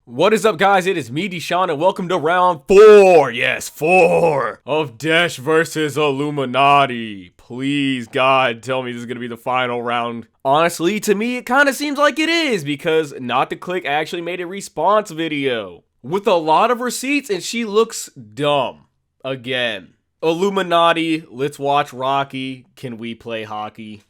What is up, guys? It is me, Deshaun, and welcome to round 4, yes, 4, of Dash versus Iilluminaughtii. Please, God, tell me this is going to be the final round. Honestly, to me, it kind of seems like it is, because Not to Click actually made a response video with a lot of receipts, and she looks dumb. Again. Iilluminaughtii, let's watch Rocky. Can we play hockey?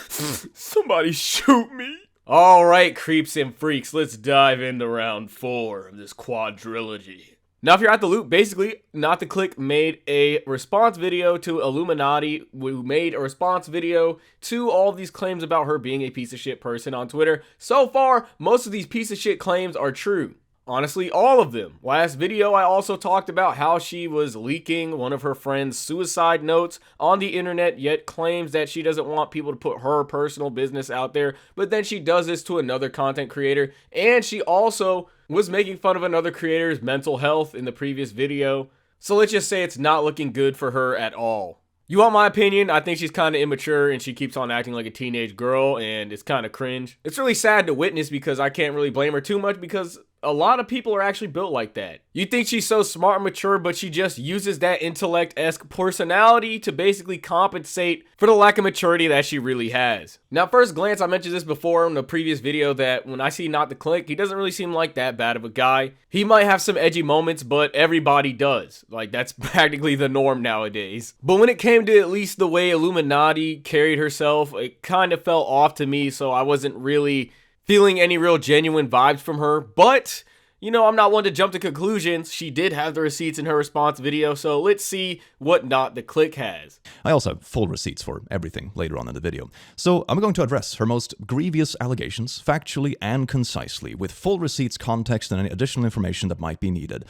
Somebody shoot me. Alright, creeps and freaks, let's dive into round 4 of this quadrilogy. Now, if you're at the loop, basically, Not to Click made a response video to Iilluminaughtii, who made a response video to all these claims about her being a piece of shit person on Twitter. So far, most of these piece of shit claims are true. Honestly, all of them. Last video, I also talked about how she was leaking one of her friend's suicide notes on the internet, yet claims that she doesn't want people to put her personal business out there, but then she does this to another content creator, and she also was making fun of another creator's mental health in the previous video. So let's just say it's not looking good for her at all. You want my opinion? I think she's kind of immature and she keeps on acting like a teenage girl, and it's kind of cringe. It's really sad to witness because I can't really blame her too much because a lot of people are actually built like that. You think she's so smart and mature, but she just uses that intellect-esque personality to basically compensate for the lack of maturity that she really has. Now, at first glance, I mentioned this before in the previous video that when I see Not to Click, he doesn't really seem like that bad of a guy. He might have some edgy moments, but everybody does. Like, that's practically the norm nowadays. But when it came to at least the way Iilluminaughtii carried herself, it kind of fell off to me, so I wasn't really feeling any real genuine vibes from her. But, you know, I'm not one to jump to conclusions. She did have the receipts in her response video, so let's see what Not to Click has. I also have full receipts for everything later on in the video. So I'm going to address her most grievous allegations, factually and concisely, with full receipts, context, and any additional information that might be needed.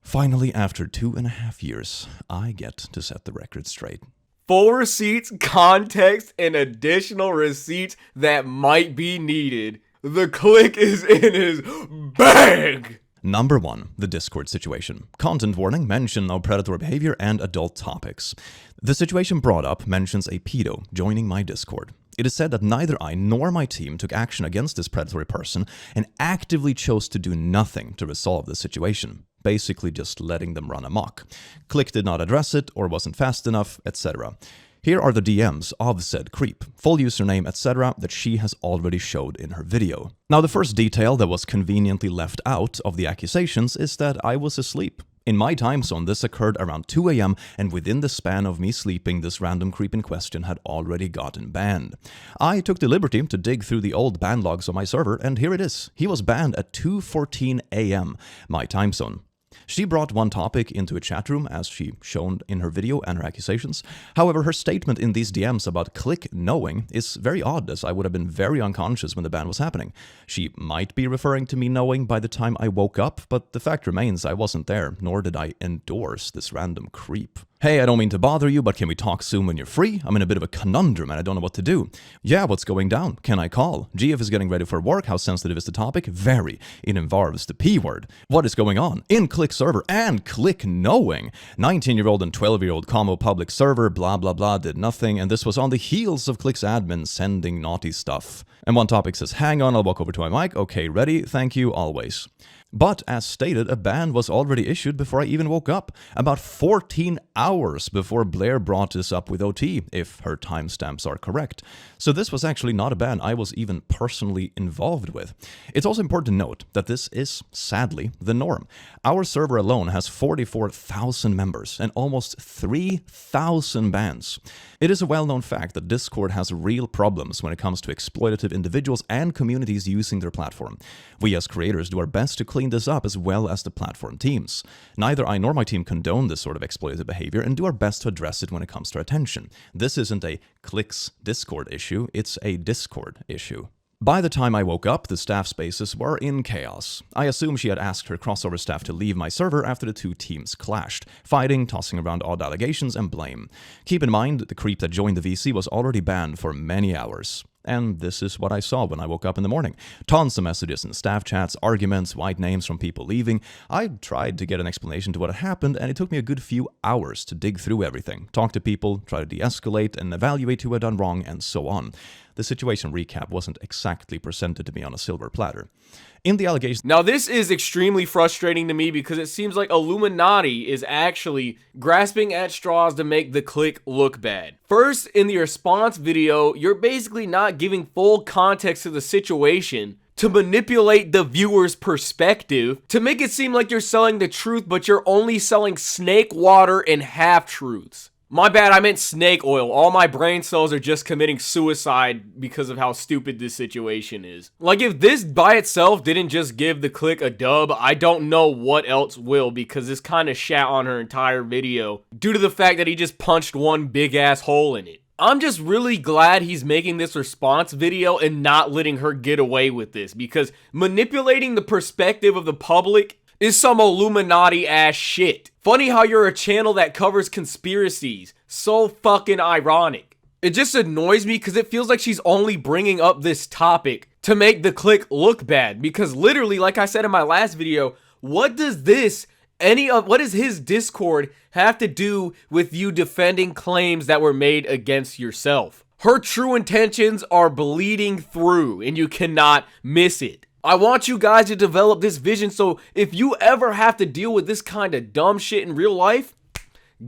Finally, after 2.5 years, I get to set the record straight. Full receipts, context, and additional receipts that might be needed. The click is in his bag! Number 1, the Discord situation. Content warning, mention of predatory behavior and adult topics. The situation brought up mentions a pedo joining my Discord. It is said that neither I nor my team took action against this predatory person and actively chose to do nothing to resolve the situation. Basically just letting them run amok. Click did not address it or wasn't fast enough, etc. Here are the DMs of said creep, full username, etc. that she has already showed in her video. Now, the first detail that was conveniently left out of the accusations is that I was asleep. In my time zone, this occurred around 2 AM, and within the span of me sleeping, this random creep in question had already gotten banned. I took the liberty to dig through the old ban logs on my server, and here it is. He was banned at 2:14 AM, my time zone. She brought one topic into a chat room, as she shown in her video and her accusations. However, her statement in these DMs about Click knowing is very odd, as I would have been very unconscious when the ban was happening. She might be referring to me knowing by the time I woke up, but the fact remains I wasn't there, nor did I endorse this random creep. Hey, I don't mean to bother you, but can we talk soon when you're free? I'm in a bit of a conundrum and I don't know what to do. Yeah, what's going down? Can I call? GF is getting ready for work. How sensitive is the topic? Very. It involves the P word. What is going on? In Click server and Click knowing. 19-year-old and 12-year-old combo public server, blah blah blah, did nothing, and this was on the heels of Click's admin sending naughty stuff. And one topic says, hang on, I'll walk over to my mic. Okay, ready? Thank you, always. But, as stated, a ban was already issued before I even woke up, about 14 hours before Blair brought this up with OT, if her timestamps are correct. So this was actually not a ban I was even personally involved with. It's also important to note that this is, sadly, the norm. Our server alone has 44,000 members and almost 3,000 bans. It is a well-known fact that Discord has real problems when it comes to exploitative individuals and communities using their platform. We as creators do our best to clean this up as well as the platform teams. Neither I nor my team condone this sort of exploitative behavior and do our best to address it when it comes to our attention. This isn't a Click's Discord issue, it's a Discord issue. By the time I woke up, the staff spaces were in chaos. I assume she had asked her crossover staff to leave my server after the two teams clashed, fighting, tossing around odd allegations, and blame. Keep in mind, the creep that joined the VC was already banned for many hours. And this is what I saw when I woke up in the morning. Tons of messages in staff chats, arguments, white names from people leaving. I tried to get an explanation to what had happened, and it took me a good few hours to dig through everything, talk to people, try to de-escalate, and evaluate who had done wrong, and so on. the situation recap wasn't exactly presented to me on a silver platter. In the allegations... Now this is extremely frustrating to me because it seems like Iilluminaughtii is actually grasping at straws to make the clique look bad. First, in the response video, you're basically not giving full context to the situation to manipulate the viewer's perspective, to make it seem like you're selling the truth, but you're only selling snake water and half-truths. My bad, I meant snake oil. All my brain cells are just committing suicide because of how stupid this situation is. Like, if this by itself didn't just give the clique a dub, I don't know what else will, because this kind of shat on her entire video due to the fact that he just punched one big ass hole in it. I'm just really glad he's making this response video and not letting her get away with this, because manipulating the perspective of the public is some Illuminati ass shit. Funny how you're a channel that covers conspiracies. So fucking ironic. It just annoys me because it feels like she's only bringing up this topic to make the clique look bad, because literally, like I said in my last video, what does his Discord have to do with you defending claims that were made against yourself? Her true intentions are bleeding through and you cannot miss it. I want you guys to develop this vision, so if you ever have to deal with this kind of dumb shit in real life,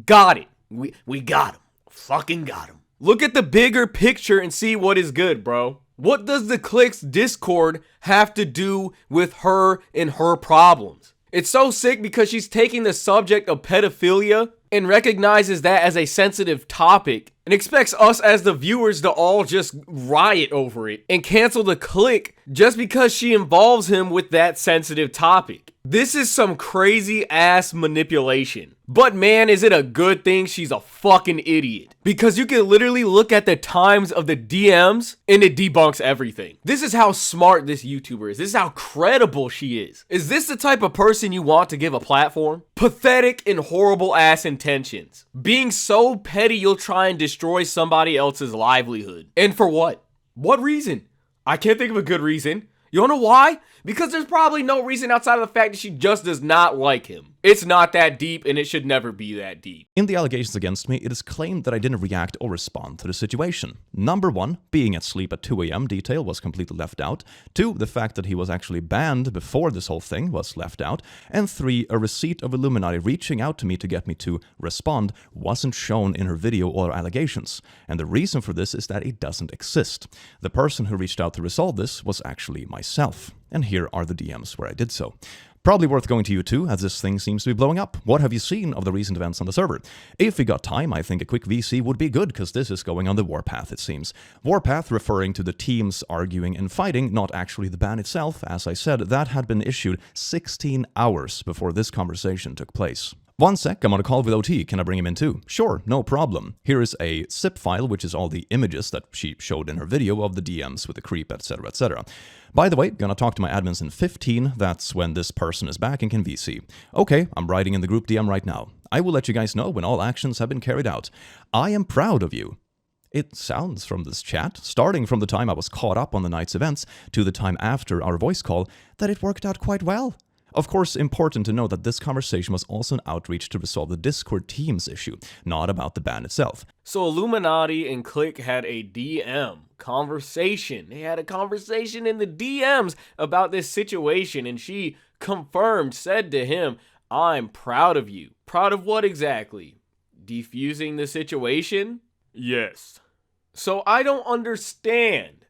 got it. We got him. Fucking got him. Look at the bigger picture and see what is good, bro. What does the clique's Discord have to do with her and her problems? It's so sick because she's taking the subject of pedophilia and recognizes that as a sensitive topic and expects us as the viewers to all just riot over it and cancel the clique just because she involves him with that sensitive topic. This is some crazy ass manipulation. But man, is it a good thing she's a fucking idiot. Because you can literally look at the times of the DMs and it debunks everything. This is how smart this YouTuber is. This is how credible she is. Is this the type of person you want to give a platform? Pathetic and horrible ass intentions. Being so petty you'll try and destroy somebody else's livelihood. And for what? What reason? I can't think of a good reason. You wanna know why? Because there's probably no reason outside of the fact that she just does not like him. It's not that deep, and it should never be that deep. In the allegations against me, it is claimed that I didn't react or respond to the situation. Number 1, being asleep at 2 a.m. detail was completely left out. 2, the fact that he was actually banned before this whole thing was left out. And 3, a receipt of Iilluminaughtii reaching out to me to get me to respond wasn't shown in her video or allegations. And the reason for this is that it doesn't exist. The person who reached out to resolve this was actually myself. And here are the DMs where I did so. Probably worth going to you too, as this thing seems to be blowing up. What have you seen of the recent events on the server? If we got time, I think a quick VC would be good, because this is going on the warpath, it seems. Warpath referring to the teams arguing and fighting, not actually the ban itself. As I said, that had been issued 16 hours before this conversation took place. One sec, I'm on a call with OT, can I bring him in too? Sure, no problem. Here is a zip file, which is all the images that she showed in her video of the DMs with the creep, etc, etc. By the way, gonna talk to my admins in 15, that's when this person is back and can VC. Okay, I'm writing in the group DM right now. I will let you guys know when all actions have been carried out. I am proud of you. It sounds from this chat, starting from the time I was caught up on the night's events to the time after our voice call, that it worked out quite well. Of course, important to note that this conversation was also an outreach to resolve the Discord teams issue, not about the ban itself. So Iilluminaughtii and Click had a DM conversation. They had a conversation in the DMs about this situation, and she confirmed, said to him, I'm proud of you. Proud of what exactly? Defusing the situation? Yes. So I don't understand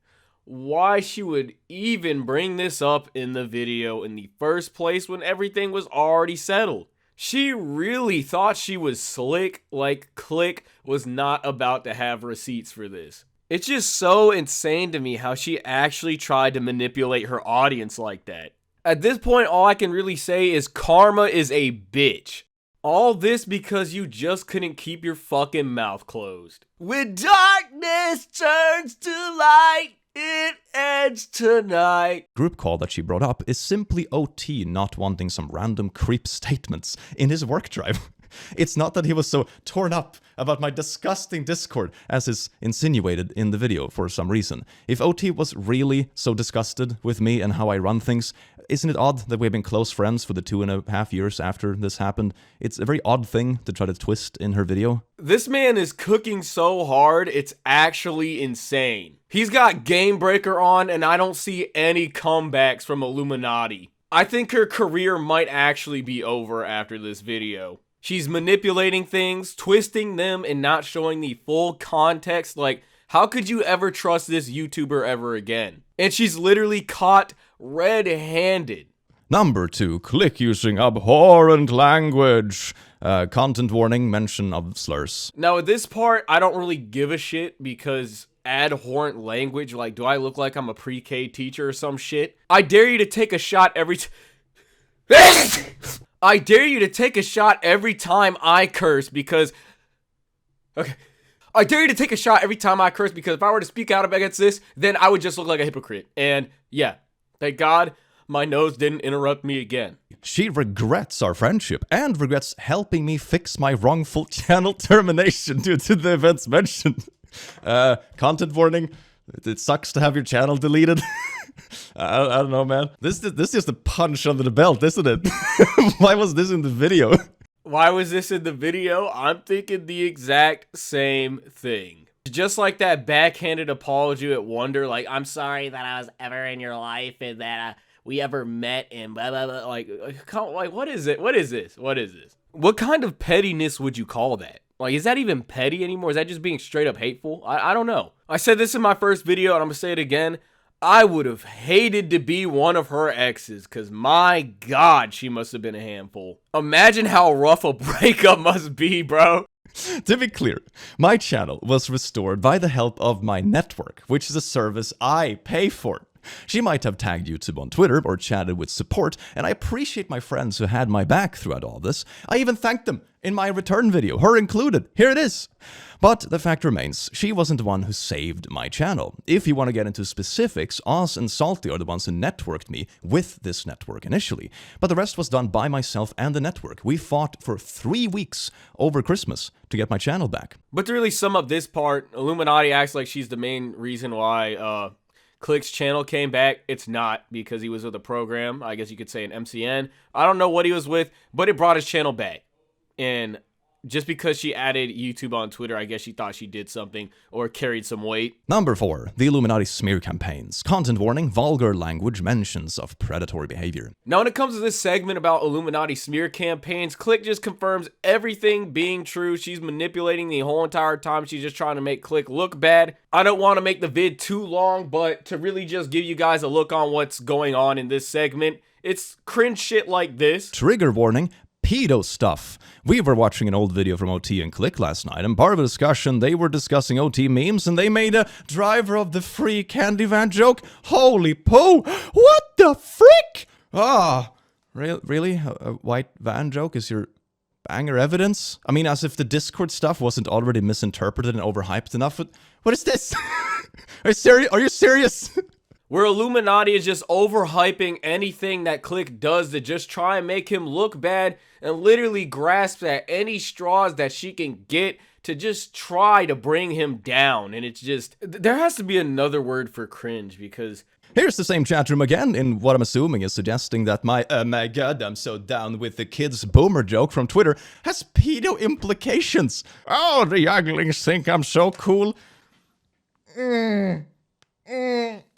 why she would even bring this up in the video in the first place when everything was already settled. She really thought she was slick, like Click was not about to have receipts for this. It's just so insane to me how she actually tried to manipulate her audience like that. At this point, all I can really say is karma is a bitch. All this because you just couldn't keep your fucking mouth closed. When darkness turns to light, it ends tonight. Group call that she brought up is simply OT not wanting some random creep statements in his work drive. It's not that he was so torn up about my disgusting Discord as is insinuated in the video for some reason. If OT was really so disgusted with me and how I run things, isn't it odd that we've been close friends for the 2.5 years after this happened? It's a very odd thing to try to twist in her video. This man is cooking so hard, it's actually insane. He's got Game Breaker on, and I don't see any comebacks from Iilluminaughtii. I think her career might actually be over after this video. She's manipulating things, twisting them, and not showing the full context. Like, how could you ever trust this YouTuber ever again? And she's literally caught red-handed. Number 2, click using abhorrent language. Content warning, mention of slurs. Now, at this part, I don't really give a shit because abhorrent language, like, do I look like I'm a pre-K teacher or some shit? I dare you to take a shot every I dare you to take a shot every time I curse because... Okay. I dare you to take a shot every time I curse because if I were to speak out against this, then I would just look like a hypocrite. And yeah, thank God my nose didn't interrupt me again. She regrets our friendship and regrets helping me fix my wrongful channel termination due to the events mentioned. Content warning, it sucks to have your channel deleted. I don't know, man. This is just a punch under the belt, isn't it? Why was this in the video? Why was this in the video? I'm thinking the exact same thing. Just like that backhanded apology at Wonder, like, I'm sorry that I was ever in your life and that we ever met and blah, blah, blah. Like, what is it? What is this? What is this? What kind of pettiness would you call that? Like, is that even petty anymore? Is that just being straight up hateful? I don't know. I said this in my first video and I'm gonna say it again. I would have hated to be one of her exes because my God, she must have been a handful. Imagine how rough a breakup must be, bro. To be clear, my channel was restored by the help of my network, which is a service I pay for. She might have tagged YouTube on Twitter or chatted with support, and I appreciate my friends who had my back throughout all this. I even thanked them in my return video, her included. Here it is. But the fact remains, she wasn't the one who saved my channel. If you want to get into specifics, Oz and Salty are the ones who networked me with this network initially. But the rest was done by myself and the network. We fought for 3 weeks over Christmas to get my channel back. But to really sum up this part, Iilluminaughtii acts like she's the main reason why Click's channel came back. It's not, because he was with a program. I guess you could say an MCN. I don't know what he was with, but it brought his channel back. And just because she added YouTube on Twitter, I guess she thought she did something or carried some weight. Number 4, the Iilluminaughtii smear campaigns. Content warning, vulgar language, mentions of predatory behavior. Now, when it comes to this segment about Iilluminaughtii smear campaigns, Click just confirms everything being true. She's manipulating the whole entire time. She's just trying to make Click look bad. I don't want to make the vid too long, but to really just give you guys a look on what's going on in this segment, it's cringe shit like this. Trigger warning, pedo stuff. We were watching an old video from OT and Click last night, and part of the discussion, they were discussing OT memes, and they made a driver of the free candy van joke. Holy poo! What the frick? Ah, really? A white van joke is your banger evidence? I mean, as if the Discord stuff wasn't already misinterpreted and overhyped enough. What is this? Are you serious? Where Iilluminaughtii is just overhyping anything that Click does to just try and make him look bad and literally grasps at any straws that she can get to just try to bring him down. And it's just, there has to be another word for cringe because... Here's the same chat room again in what I'm assuming is suggesting that my my god, I'm so down with the kids boomer joke from Twitter has pedo implications. Oh, the younglings think I'm so cool.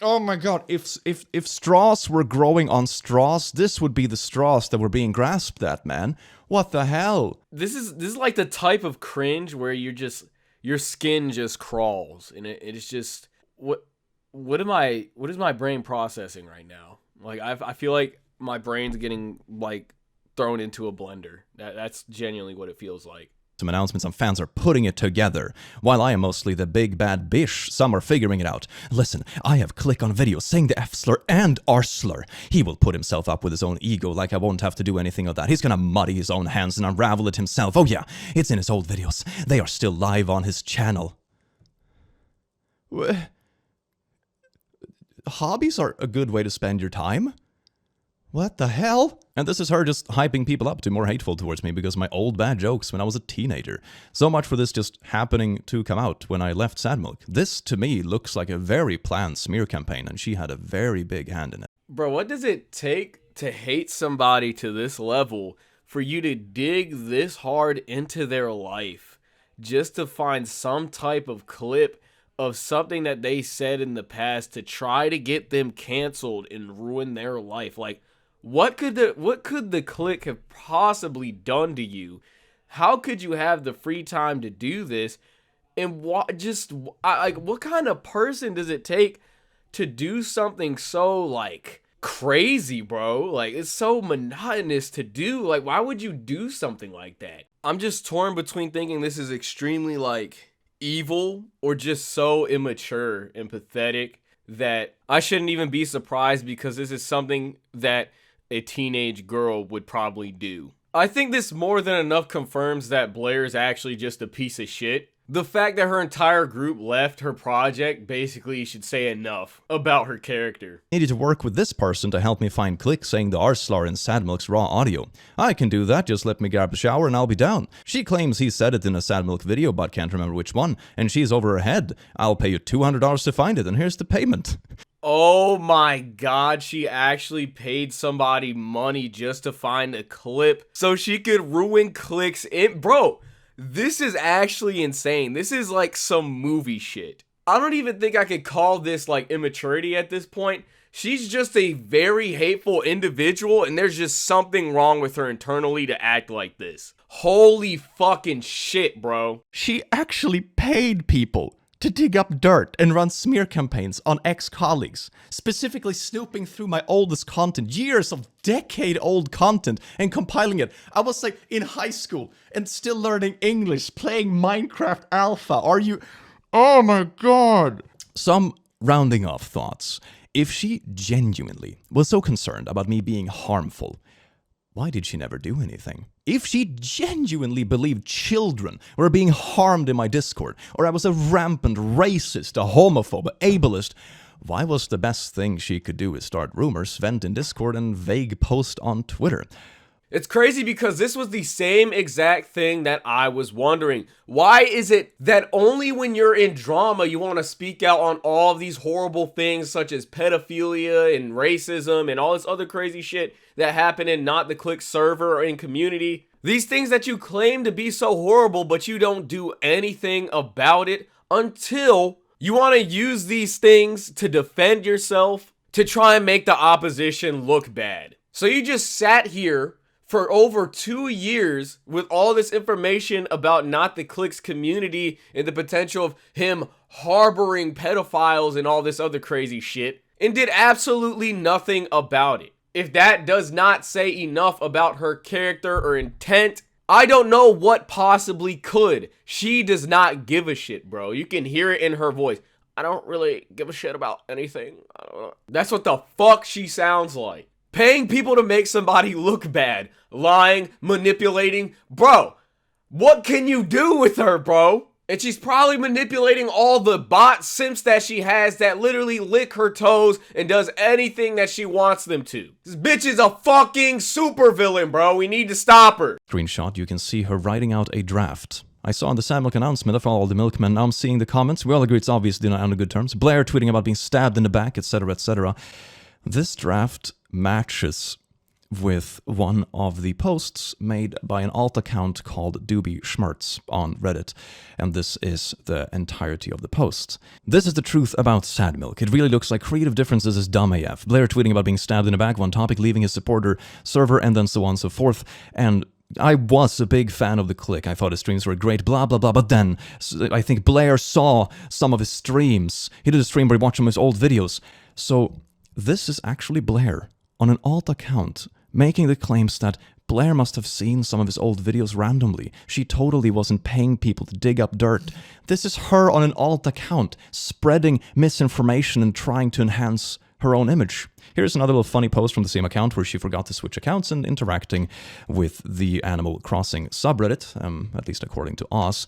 Oh my god, if straws were growing on straws, this would be the straws that were being grasped at, man. What the hell? This is like the type of cringe where your skin just crawls and it's just what is my brain processing right now? Like I feel like my brain's getting like thrown into a blender. That's genuinely what it feels like. Some announcements and fans are putting it together. While I am mostly the big bad bish, some are figuring it out. Listen, I have Click on video saying the F slur and R slur. He will put himself up with his own ego like I won't have to do anything of that. He's gonna muddy his own hands and unravel it himself. Oh yeah, it's in his old videos. They are still live on his channel. Hobbies are a good way to spend your time? What the hell? And this is her just hyping people up to be more hateful towards me because of my old bad jokes when I was a teenager. So much for this just happening to come out when I left Sad Milk. This, to me, looks like a very planned smear campaign, and she had a very big hand in it. Bro, what does it take to hate somebody to this level for you to dig this hard into their life just to find some type of clip of something that they said in the past to try to get them canceled and ruin their life? Like, what could the clique have possibly done to you? How could you have the free time to do this? And what kind of person does it take to do something so like crazy, bro? Like, it's so monotonous to do. Like, why would you do something like that? I'm just torn between thinking this is extremely like evil or just so immature and pathetic that I shouldn't even be surprised because this is something that a teenage girl would probably do. I think this more than enough confirms that Blair is actually just a piece of shit. The fact that her entire group left her project basically should say enough about her character. Needed to work with this person to help me find clicks saying the R-slur in Sadmilk's raw audio. I can do that, just let me grab a shower and I'll be down. She claims he said it in a Sadmilk video but can't remember which one, and she's over her head. I'll pay you $200 to find it, and here's the payment. Oh my god, she actually paid somebody money just to find a clip so she could ruin clicks in. Bro, this is actually insane. This is like some movie shit. I don't even think I could call this like immaturity at this point. She's just a very hateful individual, and there's just something wrong with her internally to act like this. Holy fucking shit, bro. She actually paid people to dig up dirt and run smear campaigns on ex-colleagues, specifically snooping through my oldest content, years of decade-old content, and compiling it. I was like in high school and still learning English, playing Minecraft Alpha. Are you... Oh my god! Some rounding off thoughts. If she genuinely was so concerned about me being harmful, why did she never do anything? If she genuinely believed children were being harmed in my Discord, or I was a rampant racist, a homophobe, ableist, why was the best thing she could do is start rumors, vent in Discord, and vague post on Twitter? It's crazy because this was the same exact thing that I was wondering. Why is it that only when you're in drama you want to speak out on all of these horrible things such as pedophilia and racism and all this other crazy shit that happen in not the click server or in community? These things that you claim to be so horrible but you don't do anything about it until you want to use these things to defend yourself, to try and make the opposition look bad. So you just sat here for over 2 years with all this information about not the clicks community and the potential of him harboring pedophiles and all this other crazy shit, and did absolutely nothing about it. If that does not say enough about her character or intent, I don't know what possibly could. She does not give a shit, bro. You can hear it in her voice. I don't really give a shit about anything. I don't know. That's what the fuck she sounds like. Paying people to make somebody look bad. Lying, manipulating. Bro, what can you do with her, bro? And she's probably manipulating all the bot simps that she has that literally lick her toes and does anything that she wants them to. This bitch is a fucking supervillain, bro. We need to stop her. Screenshot, you can see her writing out a draft. I saw the Sadmilk announcement of all the milkmen. Now I'm seeing the comments. We all agree it's obviously not on good terms. Blair tweeting about being stabbed in the back, etc., etc. This draft matches with one of the posts made by an alt account called Doobie Schmertz on Reddit, and this is the entirety of the post. This is the truth about Sadmilk. It really looks like creative differences is dumb AF. Blair tweeting about being stabbed in the back, one topic, leaving his supporter server, and then so on and so forth, and I was a big fan of the click. I thought his streams were great, blah, blah, blah. But then I think Blair saw some of his streams. He did a stream where he watched some of his old videos. So this is actually Blair on an alt account making the claims that Blair must have seen some of his old videos randomly. She totally wasn't paying people to dig up dirt. This is her on an alt account spreading misinformation and trying to enhance her own image. Here's another little funny post from the same account where she forgot to switch accounts and interacting with the Animal Crossing subreddit, at least according to Oz.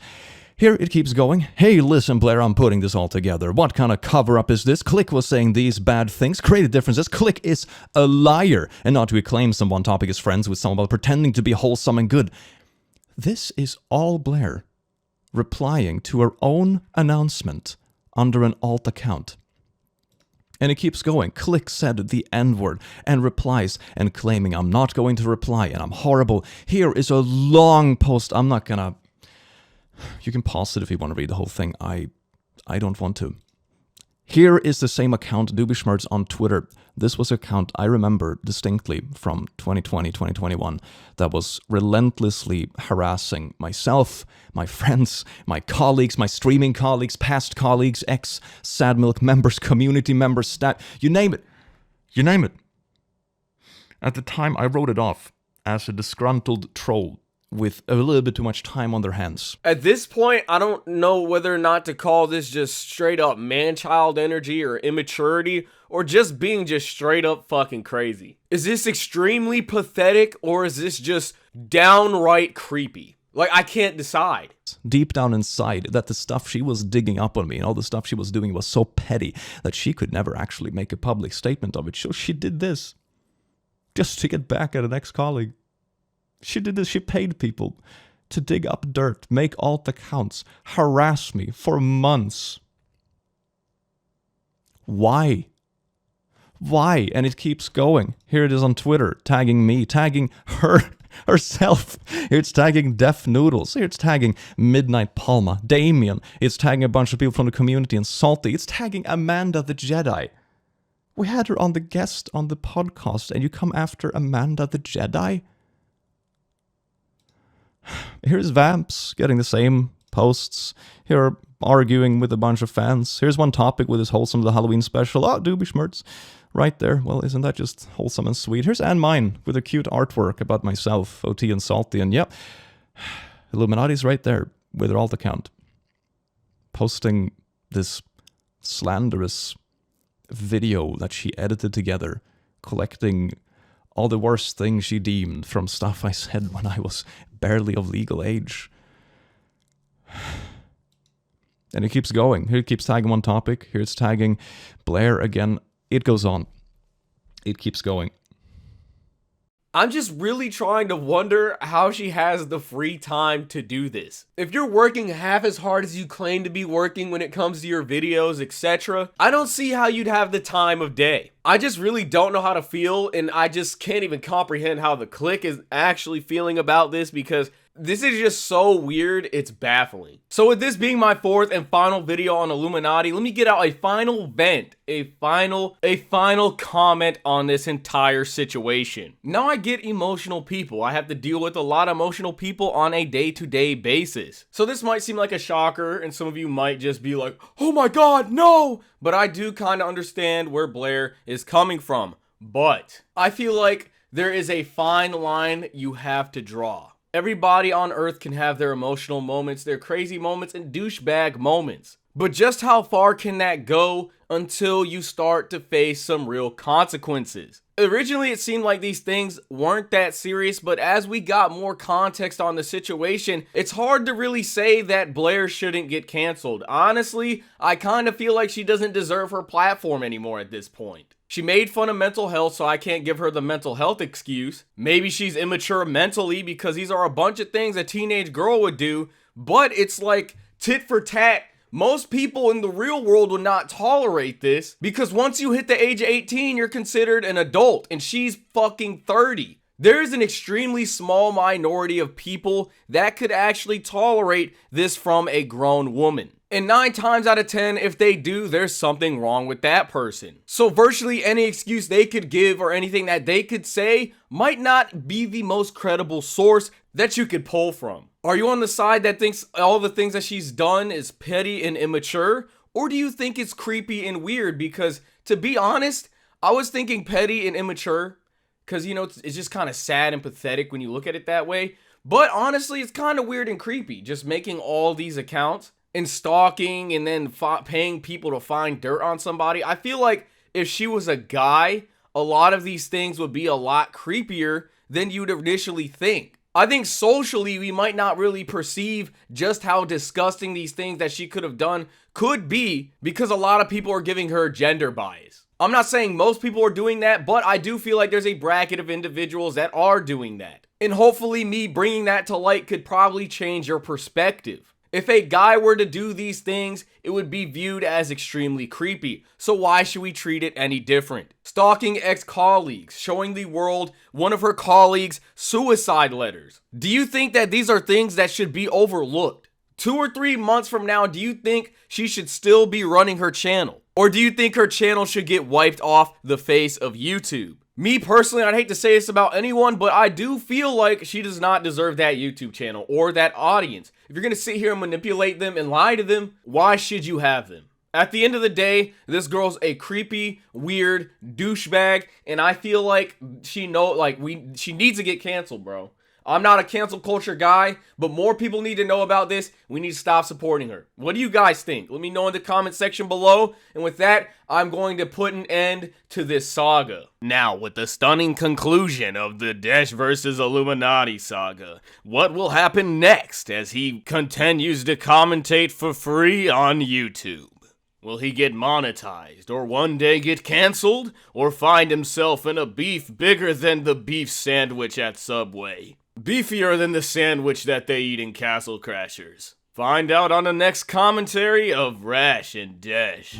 Here it keeps going. Hey, listen, Blair, I'm putting this all together. What kind of cover-up is this? Click was saying these bad things, created differences. Click is a liar. And not to acclaim someone topic is friends with someone while pretending to be wholesome and good. This is all Blair replying to her own announcement under an alt account. And it keeps going. Click said the N-word and replies and claiming I'm not going to reply and I'm horrible. Here is a long post. I'm not gonna... You can pause it if you want to read the whole thing. I don't want to. Here is the same account, Doobieschmerz, on Twitter. This was an account I remember distinctly from 2020, 2021 that was relentlessly harassing myself, my friends, my colleagues, my streaming colleagues, past colleagues, ex-Sad Milk members, community members, you name it. You name it. At the time, I wrote it off as a disgruntled troll with a little bit too much time on their hands. At this point, I don't know whether or not to call this just straight up man-child energy or immaturity, or just being just straight up fucking crazy. Is this extremely pathetic, or is this just downright creepy? Like, I can't decide. Deep down inside, that the stuff she was digging up on me and all the stuff she was doing was so petty that she could never actually make a public statement of it. So she did this just to get back at an ex-colleague. She did this, she paid people to dig up dirt, make alt accounts, harass me for months. Why? Why? And it keeps going. Here it is on Twitter, tagging me, tagging herself. It's tagging Deaf Noodles. Here it's tagging Midnight Palma, Damien. It's tagging a bunch of people from the community and Salty. It's tagging Amanda the Jedi. We had her on the guest on the podcast, and you come after Amanda the Jedi? Here's Vamps getting the same posts. Here arguing with a bunch of fans. Here's one topic with his wholesome the Halloween special. Oh, Doobieschmerz. Right there. Well, isn't that just wholesome and sweet? Here's Anne Mine with a cute artwork about myself, OT and Salty. And yep, Illuminauti's right there with her alt account. Posting this slanderous video that she edited together, collecting all the worst things she deemed from stuff I said when I was barely of legal age. And it keeps going. Here it keeps tagging one topic. Here it's tagging Blair again. It goes on. It keeps going. I'm just really trying to wonder how she has the free time to do this. If you're working half as hard as you claim to be working when it comes to your videos, etc., I don't see how you'd have the time of day. I just really don't know how to feel, and I just can't even comprehend how the clique is actually feeling about this, because this is just so weird, it's baffling. So with this being my fourth and final video on Illuminaughtii, let me get out a final vent, a final comment on this entire situation. Now I get emotional people. I have to deal with a lot of emotional people on a day-to-day basis. So this might seem like a shocker, and some of you might just be like, oh my god, no! But I do kind of understand where Blair is coming from. But I feel like there is a fine line you have to draw. Everybody on Earth can have their emotional moments, their crazy moments, and douchebag moments. But just how far can that go until you start to face some real consequences? Originally, it seemed like these things weren't that serious, but as we got more context on the situation, it's hard to really say that Blair shouldn't get canceled. Honestly, I kind of feel like she doesn't deserve her platform anymore at this point. She made fun of mental health, so I can't give her the mental health excuse. Maybe she's immature mentally, because these are a bunch of things a teenage girl would do, but it's like tit for tat. Most people in the real world would not tolerate this, because once you hit the age of 18, you're considered an adult, and she's fucking 30. There is an extremely small minority of people that could actually tolerate this from a grown woman. And 9 times out of 10, if they do, there's something wrong with that person. So virtually any excuse they could give or anything that they could say might not be the most credible source that you could pull from. Are you on the side that thinks all the things that she's done is petty and immature? Or do you think it's creepy and weird? Because to be honest, I was thinking petty and immature, because, you know, it's just kind of sad and pathetic when you look at it that way. But honestly, it's kind of weird and creepy, just making all these accounts and stalking and then paying people to find dirt on somebody. I feel like if she was a guy, a lot of these things would be a lot creepier than you'd initially think. I think socially, we might not really perceive just how disgusting these things that she could have done could be, because a lot of people are giving her gender bias. I'm not saying most people are doing that, but I do feel like there's a bracket of individuals that are doing that. And hopefully me bringing that to light could probably change your perspective. If a guy were to do these things, it would be viewed as extremely creepy. So why should we treat it any different? Stalking ex-colleagues, showing the world one of her colleagues' suicide letters. Do you think that these are things that should be overlooked? 2 or 3 months from now, do you think she should still be running her channel? Or do you think her channel should get wiped off the face of YouTube? Me personally, I'd hate to say this about anyone, but I do feel like she does not deserve that YouTube channel or that audience. If you're gonna sit here and manipulate them and lie to them, why should you have them? At the end of the day, this girl's a creepy, weird douchebag, and I feel like she needs to get canceled, bro. I'm not a cancel culture guy, but more people need to know about this. We need to stop supporting her. What do you guys think? Let me know in the comment section below. And with that, I'm going to put an end to this saga. Now, with the stunning conclusion of the Dash vs. Iilluminaughtii saga, what will happen next as he continues to commentate for free on YouTube? Will he get monetized, or one day get canceled, or find himself in a beef bigger than the beef sandwich at Subway? Beefier than the sandwich that they eat in Castle Crashers. Find out on the next commentary of Rash and Dash.